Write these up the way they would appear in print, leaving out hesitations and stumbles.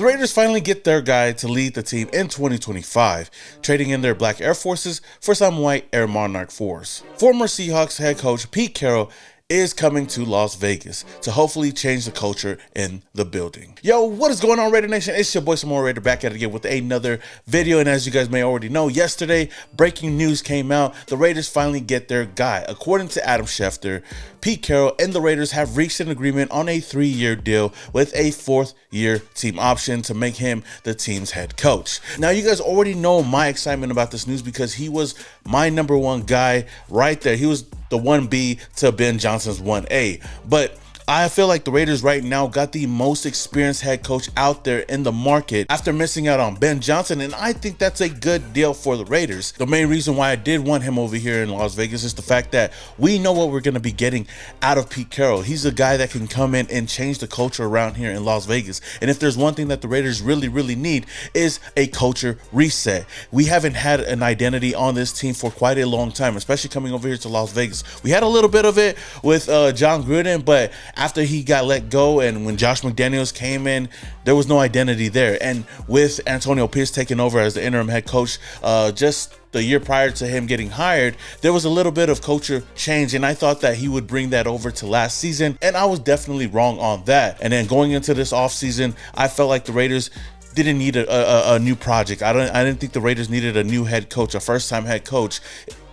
The Raiders finally get their guy to lead the team in 2025, trading in their black Air Forces for some white Air Monarch 4s. Former Seahawks head coach Pete Carroll is coming to Las Vegas to hopefully change the culture in the building. Yo, what is going on, Raidernation? It's your boy Samoa Raider back at it again with another video. And as you guys may already know, yesterday breaking news came out. The Raiders finally get their guy. According to Adam Schefter, Pete Carroll and the Raiders have reached an agreement on a 3-year deal with a 4th-year team option to make him the team's head coach. Now, you guys already know my excitement about this news because he was my number one guy right there. He was the 1B to Ben Johnson's 1A. But I feel like the Raiders right now got the most experienced head coach out there in the market after missing out on Ben Johnson, and I think that's a good deal for the Raiders. The main reason why I did want him over here in Las Vegas is the fact that we know what we're going to be getting out of Pete Carroll. He's a guy that can come in and change the culture around here in Las Vegas, and if there's one thing that the Raiders really need is a culture reset. We haven't had an identity on this team for quite a long time, especially coming over here to Las Vegas. We had a little bit of it with John Gruden, but after he got let go and when Josh McDaniels came in, there was no identity there. And with Antonio Pierce taking over as the interim head coach just the year prior to him getting hired, there was a little bit of culture change, and I thought that he would bring that over to last season, and I was definitely wrong on that. And then going into this offseason, I felt like the Raiders didn't need a new project. I didn't think the Raiders needed a new head coach, a first-time head coach.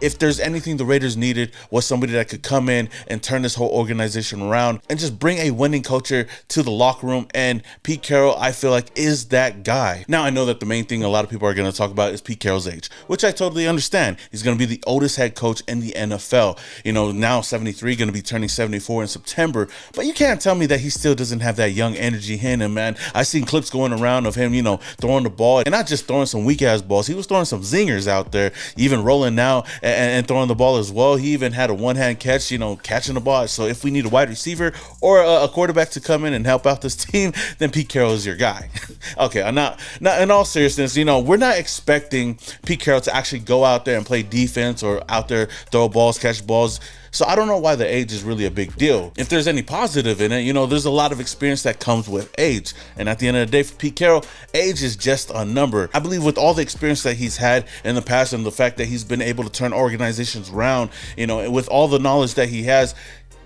If there's anything the Raiders needed was somebody that could come in and turn this whole organization around and just bring a winning culture to the locker room. And Pete Carroll, I feel like, is that guy. Now, I know that the main thing a lot of people are going to talk about is Pete Carroll's age, which I totally understand. He's going to be the oldest head coach in the NFL. You know, now 73, going to be turning 74 in September. But you can't tell me that he still doesn't have that young energy in him, man. I've seen clips going around of him, you know, throwing the ball, and not just throwing some weak-ass balls. He was throwing some zingers out there, even rolling now and throwing the ball as well. He even had a one-hand catch, you know, catching the ball. So if we need a wide receiver or a quarterback to come in and help out this team, then Pete Carroll is your guy. Okay, I'm not in all seriousness, you know, we're not expecting Pete Carroll to actually go out there and play defense or out there throw balls, catch balls. So I don't know why the age is really a big deal. If there's any positive in it, you know, there's a lot of experience that comes with age. And at the end of the day, for Pete Carroll, age is just a number. I believe with all the experience that he's had in the past and the fact that he's been able to turn organizations around, you know, with all the knowledge that he has,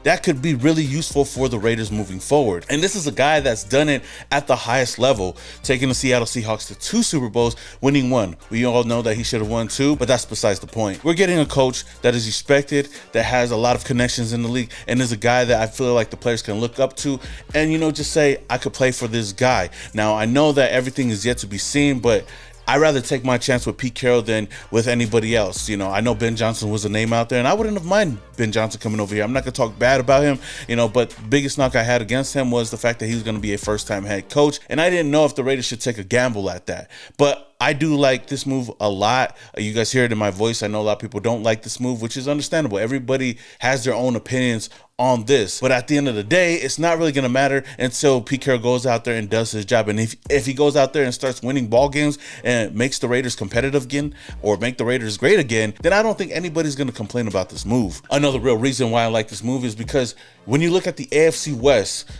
that could be really useful for the Raiders moving forward. And this is a guy that's done it at the highest level, taking the Seattle Seahawks to 2 Super Bowls, winning 1. We all know that he should have won 2, but that's besides the point. We're getting a coach that is respected, that has a lot of connections in the league, and is a guy that I feel like the players can look up to and, you know, just say, I could play for this guy. Now, I know that everything is yet to be seen, but I'd rather take my chance with Pete Carroll than with anybody else. You know, I know Ben Johnson was a name out there, and I wouldn't have minded Ben Johnson coming over here. I'm not going to talk bad about him, you know, but the biggest knock I had against him was the fact that he was going to be a first-time head coach, and I didn't know if the Raiders should take a gamble at that. But I do like this move a lot. You guys hear it in my voice. I know a lot of people don't like this move, which is understandable. Everybody has their own opinions on this. But at the end of the day, it's not really going to matter until Pete Carroll goes out there and does his job. And if he goes out there and starts winning ball games and makes the Raiders competitive again or make the Raiders great again, then I don't think anybody's going to complain about this move. Another real reason why I like this move is because when you look at the AFC West,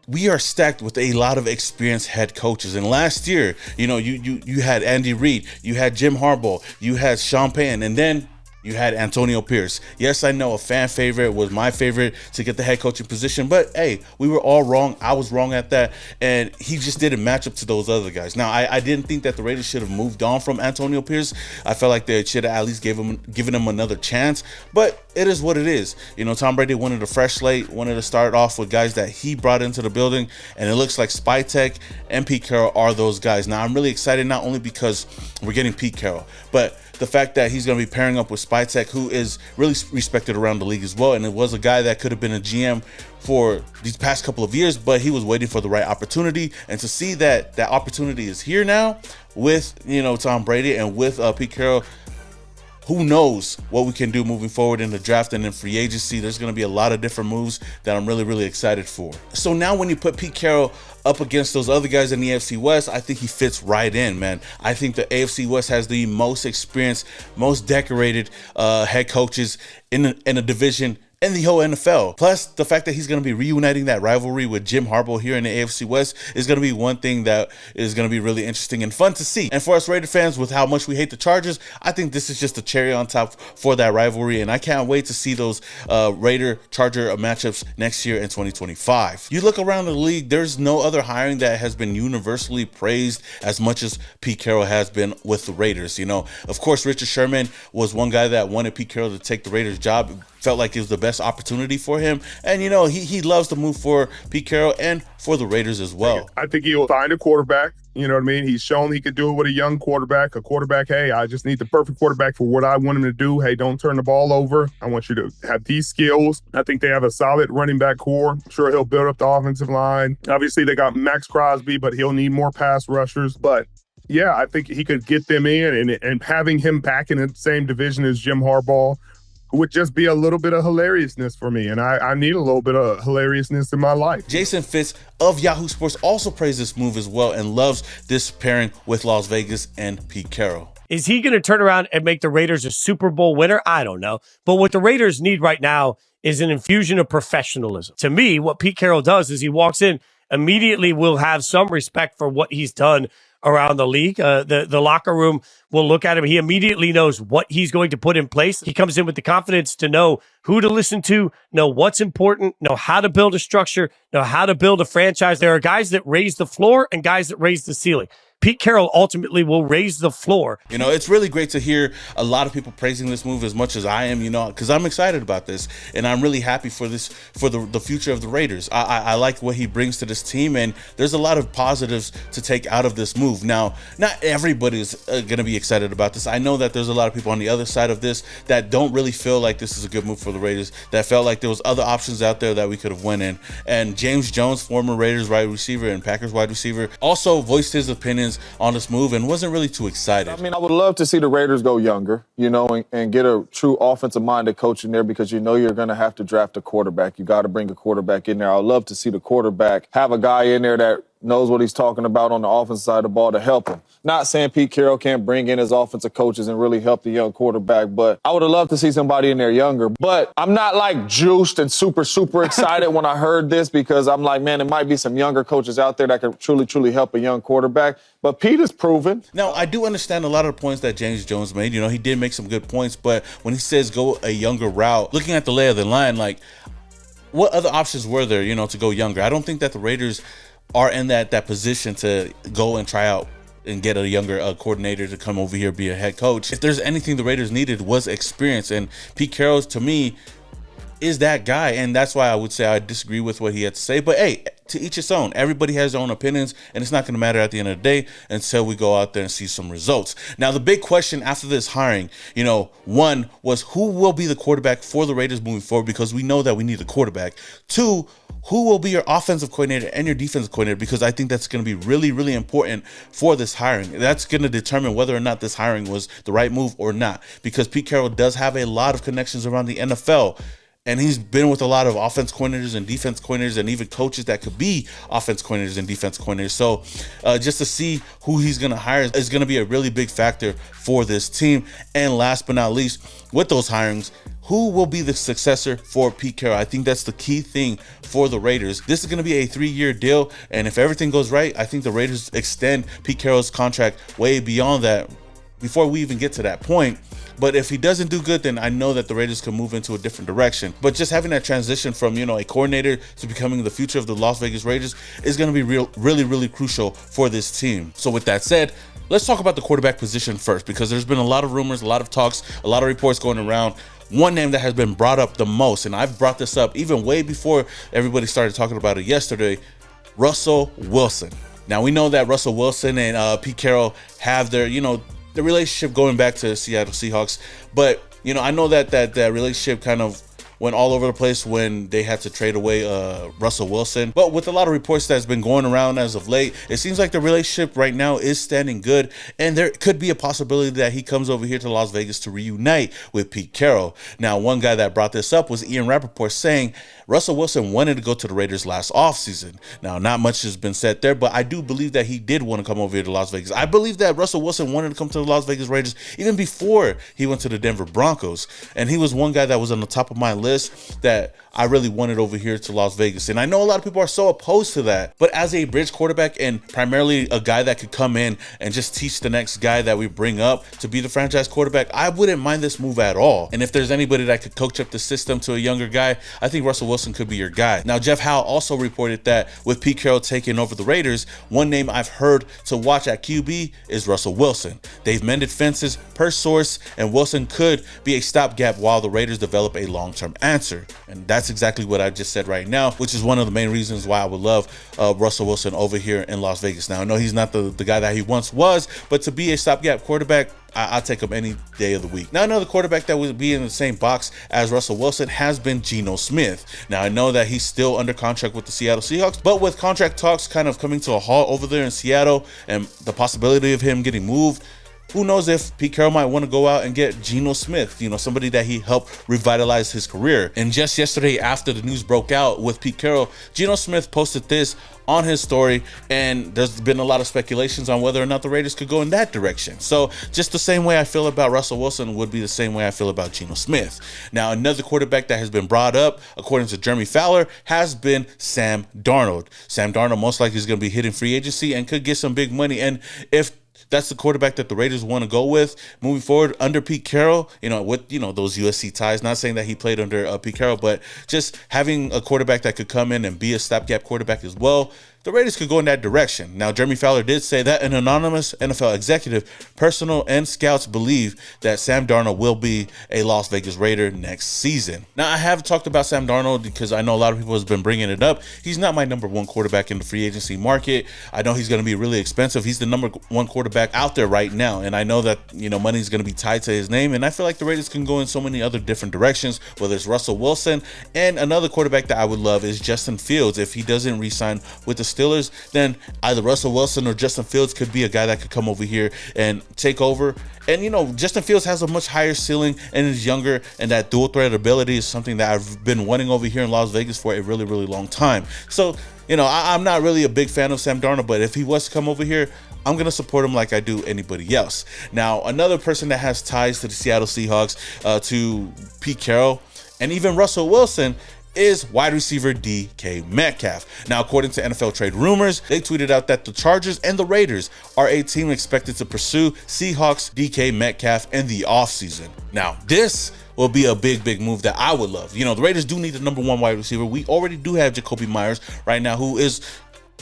we are stacked with a lot of experienced head coaches. And last year, you know, you had Andy Reid, you had Jim Harbaugh, you had Sean Payton, and then you had Antonio Pierce. Yes, I know a fan favorite was my favorite to get the head coaching position, but hey, we were all wrong. I was wrong at that, and he just didn't match up to those other guys. Now, I didn't think that the Raiders should have moved on from Antonio Pierce. I felt like they should have at least given him another chance, but it is what it is. You know, Tom Brady wanted a fresh slate, wanted to start off with guys that he brought into the building, and it looks like Spytek and Pete Carroll are those guys. Now, I'm really excited not only because we're getting Pete Carroll, but the fact that he's going to be pairing up with Spytek, who is really respected around the league as well. And it was a guy that could have been a GM for these past couple of years, but he was waiting for the right opportunity. And to see that that opportunity is here now with, you know, Tom Brady and with Pete Carroll, who knows what we can do moving forward in the draft and in free agency. There's going to be a lot of different moves that I'm really excited for. So now when you put Pete Carroll up against those other guys in the AFC West, I think he fits right in, man. I think the AFC West has the most experienced, most decorated head coaches in a division in the whole NFL. Plus, the fact that he's going to be reuniting that rivalry with Jim Harbaugh here in the AFC West is going to be one thing that is going to be really interesting and fun to see. And for us Raider fans, with how much we hate the Chargers, I think this is just a cherry on top for that rivalry, and I can't wait to see those Raider-Charger matchups next year in 2025. You look around the league, there's no other hiring that has been universally praised as much as Pete Carroll has been with the Raiders. You know, of course, Richard Sherman was one guy that wanted Pete Carroll to take the Raiders job, felt like it was the best opportunity for him. And, you know, he loves to move for Pete Carroll and for the Raiders as well. I think he'll find a quarterback. You know what I mean? He's shown he could do it with a young quarterback. A quarterback, hey, I just need the perfect quarterback for what I want him to do. Hey, don't turn the ball over. I want you to have these skills. I think they have a solid running back core. I'm sure he'll build up the offensive line. Obviously, they got Max Crosby, but he'll need more pass rushers. But yeah, I think he could get them in, and having him back in the same division as Jim Harbaugh would just be a little bit of hilariousness for me. And I need a little bit of hilariousness in my life. Jason Fitz of Yahoo Sports also praised this move as well and loves this pairing with Las Vegas and Pete Carroll. Is he going to turn around and make the Raiders a Super Bowl winner? I don't know. But what the Raiders need right now is an infusion of professionalism. To me, what Pete Carroll does is he walks in, immediately will have some respect for what he's done around the league. The locker room will look at him. He immediately knows what he's going to put in place. He comes in with the confidence to know who to listen to, know what's important, know how to build a structure, know how to build a franchise. There are guys that raise the floor and guys that raise the ceiling. Pete Carroll ultimately will raise the floor. You know, it's really great to hear a lot of people praising this move as much as I am, you know, because I'm excited about this. And I'm really happy for this, for the future of the Raiders. I like what he brings to this team, and there's a lot of positives to take out of this move. Now, not everybody's going to be excited about this. I know that there's a lot of people on the other side of this that don't really feel like this is a good move for the Raiders, that felt like there was other options out there that we could have went in. And James Jones, former Raiders wide receiver and Packers wide receiver, also voiced his opinions on this move and wasn't really too excited. I mean, I would love to see the Raiders go younger, you know, and get a true offensive-minded coach in there, because you know you're going to have to draft a quarterback. You got to bring a quarterback in there. I would love to see the quarterback have a guy in there that knows what he's talking about on the offensive side of the ball to help him. Not saying Pete Carroll can't bring in his offensive coaches and really help the young quarterback, but I would have loved to see somebody in there younger. But I'm not like juiced and super excited when I heard this, because I'm like, man, there might be some younger coaches out there that could truly help a young quarterback. But Pete has proven. Now, I do understand a lot of the points that James Jones made. You know, he did make some good points, but when he says go a younger route, looking at the lay of the line, like, what other options were there, you know, to go younger? I don't think that the Raiders are in that position to go and try out and get a younger coordinator to come over here, be a head coach. If there's anything the Raiders needed was experience, and Pete Carroll, to me, is that guy, and that's why I would say I disagree with what he had to say. But hey, to each his own. Everybody has their own opinions, and it's not going to matter at the end of the day until we go out there and see some results. Now, the big question after this hiring, you know, one was who will be the quarterback for the Raiders moving forward, because we know that we need a quarterback. Two, who will be your offensive coordinator and your defensive coordinator, because I think that's going to be really important for this hiring. That's going to determine whether or not this hiring was the right move or not, because Pete Carroll does have a lot of connections around the NFL. And he's been with a lot of offense coordinators and defense coordinators and even coaches that could be offense coordinators and defense coordinators. So just to see who he's going to hire is going to be a really big factor for this team. And last but not least, with those hirings, who will be the successor for Pete Carroll? I think that's the key thing for the Raiders. This is going to be a 3-year deal. And if everything goes right, I think the Raiders extend Pete Carroll's contract way beyond that before we even get to that point. But if he doesn't do good, then I know that the Raiders can move into a different direction. But just having that transition from, you know, a coordinator to becoming the future of the Las Vegas Raiders is going to be really crucial for this team. So with that said, let's talk about the quarterback position first, because there's been a lot of rumors, a lot of talks, a lot of reports going around. One name that has been brought up the most, and I've brought this up even way before everybody started talking about it yesterday, Russell Wilson. Now, we know that Russell Wilson and Pete Carroll have their, you know, the relationship going back to Seattle Seahawks. But, you know, I know that relationship kind of went all over the place when they had to trade away Russell Wilson. But with a lot of reports that's been going around as of late, it seems like the relationship right now is standing good, and there could be a possibility that he comes over here to Las Vegas to reunite with Pete Carroll. Now, one guy that brought this up was Ian Rappaport, saying Russell Wilson wanted to go to the Raiders last offseason. Now, not much has been said there, but I do believe that he did want to come over here to Las Vegas. I believe that Russell Wilson wanted to come to the Las Vegas Raiders even before he went to the Denver Broncos, and he was one guy that was on the top of my list list that I really wanted over here to Las Vegas. And I know a lot of people are so opposed to that, but as a bridge quarterback and primarily a guy that could come in and just teach the next guy that we bring up to be the franchise quarterback, I wouldn't mind this move at all. And if there's anybody that could coach up the system to a younger guy, I think Russell Wilson could be your guy. Now, Jeff Howe also reported that with Pete Carroll taking over the Raiders, one name I've heard to watch at QB is Russell Wilson. They've mended fences per source, and Wilson could be a stopgap while the Raiders develop a long-term answer. And that's exactly what I just said right now, which is one of the main reasons why I would love Russell Wilson over here in Las Vegas. Now, I know he's not the guy that he once was, but to be a stopgap quarterback, I'll take him any day of the week. Now, another quarterback that would be in the same box as Russell Wilson has been Geno Smith. Now, I know that he's still under contract with the Seattle Seahawks, but with contract talks kind of coming to a halt over there in Seattle and the possibility of him getting moved, who knows if Pete Carroll might want to go out and get Geno Smith, somebody that he helped revitalize his career. And just yesterday, after the news broke out with Pete Carroll, Geno Smith posted this on his story, and there's been a lot of speculations on whether or not the Raiders could go in that direction. So just the same way I feel about Russell Wilson would be the same way I feel about Geno Smith. Now, another quarterback that has been brought up, according to Jeremy Fowler, has been Sam Darnold. Sam Darnold most likely is going to be hitting free agency and could get some big money. And if that's the quarterback that the Raiders want to go with moving forward under Pete Carroll, with those USC ties. Not saying that he played under Pete Carroll, but just having a quarterback that could come in and be a stopgap quarterback as well, the Raiders could go in that direction. Now, Jeremy Fowler did say that an anonymous NFL executive, personnel, and scouts believe that Sam Darnold will be a Las Vegas Raider next season. Now, I have talked about Sam Darnold because I know a lot of people have been bringing it up. He's not my number one quarterback in the free agency market. I know he's going to be really expensive. He's the number one quarterback out there right now, and I know that money is going to be tied to his name, and I feel like the Raiders can go in so many other different directions, whether it's Russell Wilson, and another quarterback that I would love is Justin Fields. If he doesn't re-sign with the Steelers, then either Russell Wilson or Justin Fields could be a guy that could come over here and take over. And Justin Fields has a much higher ceiling and is younger, and that dual threat ability is something that I've been wanting over here in Las Vegas for a really, really long time. So I'm not really a big fan of Sam Darnold, but if he was to come over here, I'm going to support him like I do anybody else. Now, another person that has ties to the Seattle Seahawks, to Pete Carroll, and even Russell Wilson is wide receiver DK Metcalf. Now, according to NFL Trade Rumors, they tweeted out that the Chargers and the Raiders are a team expected to pursue Seahawks DK Metcalf in the offseason. Now, this will be a big move that I would love. The Raiders do need the number one wide receiver. We already do have Jacoby Myers right now, who is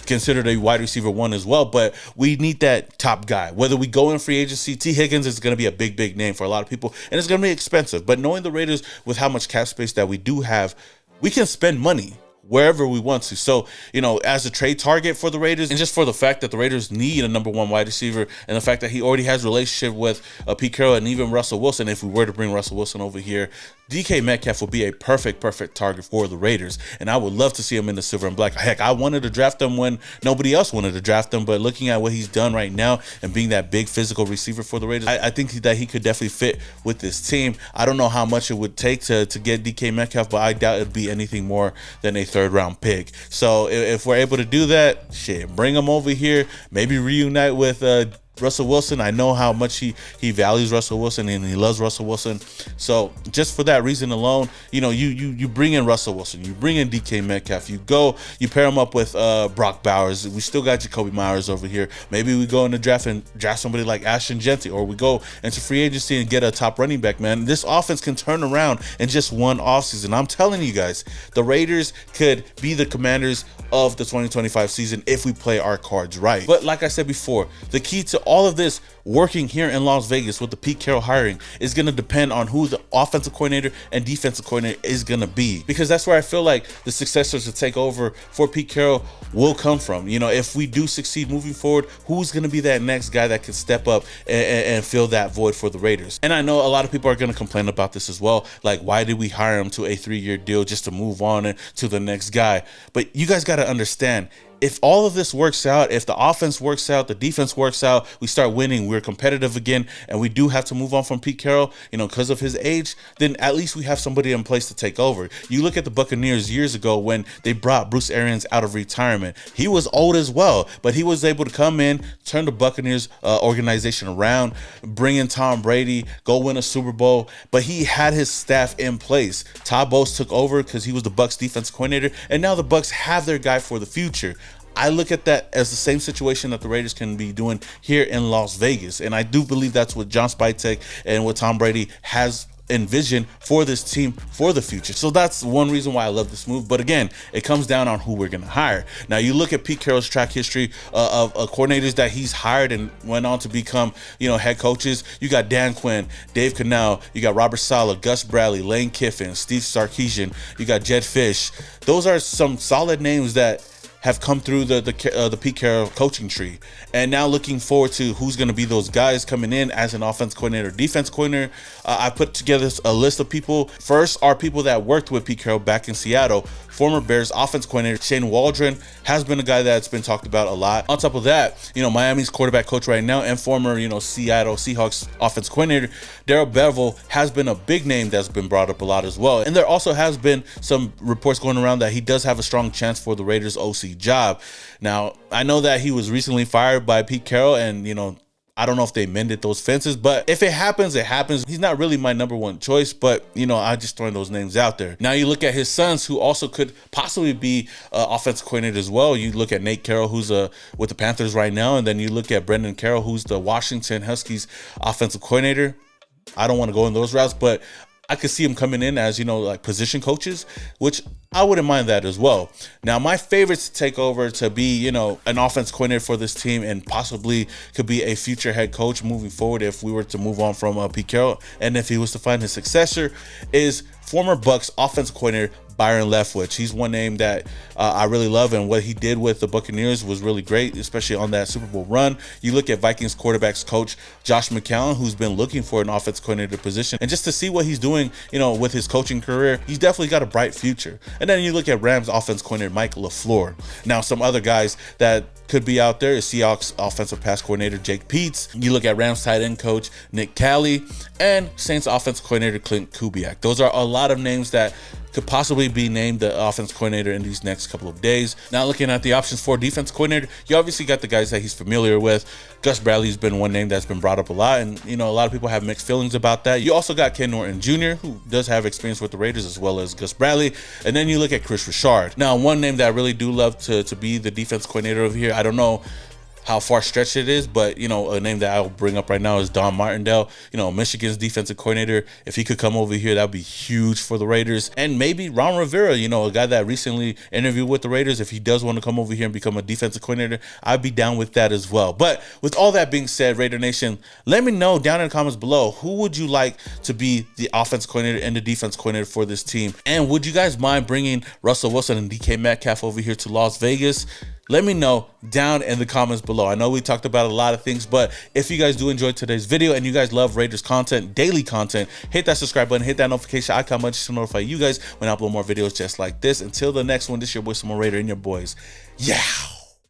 considered a wide receiver one as well, but we need that top guy. Whether we go in free agency, T. Higgins is going to be a big name for a lot of people, and it's going to be expensive. But knowing the Raiders with how much cap space that we do have, we can spend money wherever we want to. So, as a trade target for the Raiders, and just for the fact that the Raiders need a number one wide receiver, and the fact that he already has a relationship with Pete Carroll and even Russell Wilson, if we were to bring Russell Wilson over here, DK Metcalf would be a perfect target for the Raiders, and I would love to see him in the silver and black. Heck, I wanted to draft him when nobody else wanted to draft him, but looking at what he's done right now and being that big physical receiver for the Raiders, I think that he could definitely fit with this team. I don't know how much it would take to get DK Metcalf, but I doubt it'd be anything more than a third-round pick. So if we're able to do that, bring him over here, maybe reunite with Russell Wilson. I know how much he values Russell Wilson and he loves Russell Wilson. So just for that reason alone, you bring in Russell Wilson, you bring in DK Metcalf, you pair him up with Brock Bowers. We still got Jacoby Myers over here. Maybe we go in the draft and draft somebody like Ashton Genty, or we go into free agency and get a top running back, man. This offense can turn around in just one offseason. I'm telling you guys, the Raiders could be the Commanders of the 2025 season if we play our cards right. But like I said before, the key to all of this working here in Las Vegas with the Pete Carroll hiring is going to depend on who the offensive coordinator and defensive coordinator is going to be, because that's where I feel like the successors to take over for Pete Carroll will come from. If we do succeed moving forward, who's going to be that next guy that can step up and fill that void for the Raiders? And I know a lot of people are going to complain about this as well. Like, why did we hire him to a 3-year deal just to move on to the next guy? But you guys got to understand, if all of this works out, if the offense works out, the defense works out, we start winning, we're competitive again, and we do have to move on from Pete Carroll, because of his age, then at least we have somebody in place to take over. You look at the Buccaneers years ago when they brought Bruce Arians out of retirement. He was old as well, but he was able to come in, turn the Buccaneers organization around, bring in Tom Brady, go win a Super Bowl, but he had his staff in place. Todd Bowles took over because he was the Bucs defense coordinator, and now the Bucs have their guy for the future. I look at that as the same situation that the Raiders can be doing here in Las Vegas. And I do believe that's what John Spytek and what Tom Brady has envisioned for this team for the future. So that's one reason why I love this move. But again, it comes down on who we're going to hire. Now, you look at Pete Carroll's track history of coordinators that he's hired and went on to become, head coaches. You got Dan Quinn, Dave Cannell, you got Robert Saleh, Gus Bradley, Lane Kiffin, Steve Sarkisian, you got Jed Fish. Those are some solid names that have come through the Pete Carroll coaching tree. And now looking forward to who's going to be those guys coming in as an offense coordinator, defense coordinator. I put together a list of people. First are people that worked with Pete Carroll back in Seattle. Former Bears offense coordinator Shane Waldron has been a guy that's been talked about a lot. On top of that, Miami's quarterback coach right now and former, Seattle Seahawks offense coordinator Darrell Bevell has been a big name that's been brought up a lot as well. And there also has been some reports going around that he does have a strong chance for the Raiders OC job. Now, I know that he was recently fired by Pete Carroll, and I don't know if they mended those fences, but if it happens, it happens. He's not really my number one choice, but I just throwing those names out there. Now you look at his sons, who also could possibly be offensive coordinator as well. You look at Nate Carroll, who's with the Panthers right now, and then you look at Brendan Carroll, who's the Washington Huskies offensive coordinator. I don't want to go in those routes, but I could see him coming in as, like position coaches, which I wouldn't mind that as well. Now, my favorites to take over to be, an offense coordinator for this team and possibly could be a future head coach moving forward if we were to move on from Pete Carroll and if he was to find his successor, is former Bucs offensive coordinator Byron Leftwich. He's one name that I really love, and what he did with the Buccaneers was really great, especially on that Super Bowl run. You look at Vikings quarterbacks coach Josh McCown, who's been looking for an offensive coordinator position, and just to see what he's doing, with his coaching career, he's definitely got a bright future. And then you look at Rams offense coordinator Mike LaFleur. Now, some other guys that could be out there is Seahawks offensive pass coordinator Jake Peets. You look at Rams tight end coach Nick Calley and Saints offensive coordinator Clint Kubiak. Those are a lot of names that could possibly be named the offense coordinator in these next couple of days. Now, looking at the options for defense coordinator, you obviously got the guys that he's familiar with. Gus Bradley's been one name that's been brought up a lot, and a lot of people have mixed feelings about that. You also got Ken Norton Jr., who does have experience with the Raiders as well as Gus Bradley, and then you look at Chris Richard. Now, one name that I really do love to be the defense coordinator over here, I don't know how far stretched it is, but a name that I'll bring up right now is Don Martindale, Michigan's defensive coordinator. If he could come over here, that'd be huge for the Raiders. And maybe Ron Rivera, a guy that recently interviewed with the Raiders, if he does want to come over here and become a defensive coordinator, I'd be down with that as well. But with all that being said, Raider Nation, let me know down in the comments below, who would you like to be the offense coordinator and the defense coordinator for this team? And would you guys mind bringing Russell Wilson and DK Metcalf over here to Las Vegas? Let me know down in the comments below. I know we talked about a lot of things, but if you guys do enjoy today's video and you guys love Raiders content, daily content, hit that subscribe button, hit that notification icon button to notify you guys when I upload more videos just like this. Until the next one, this is your boy, Simon Raider, and your boys. Yeah.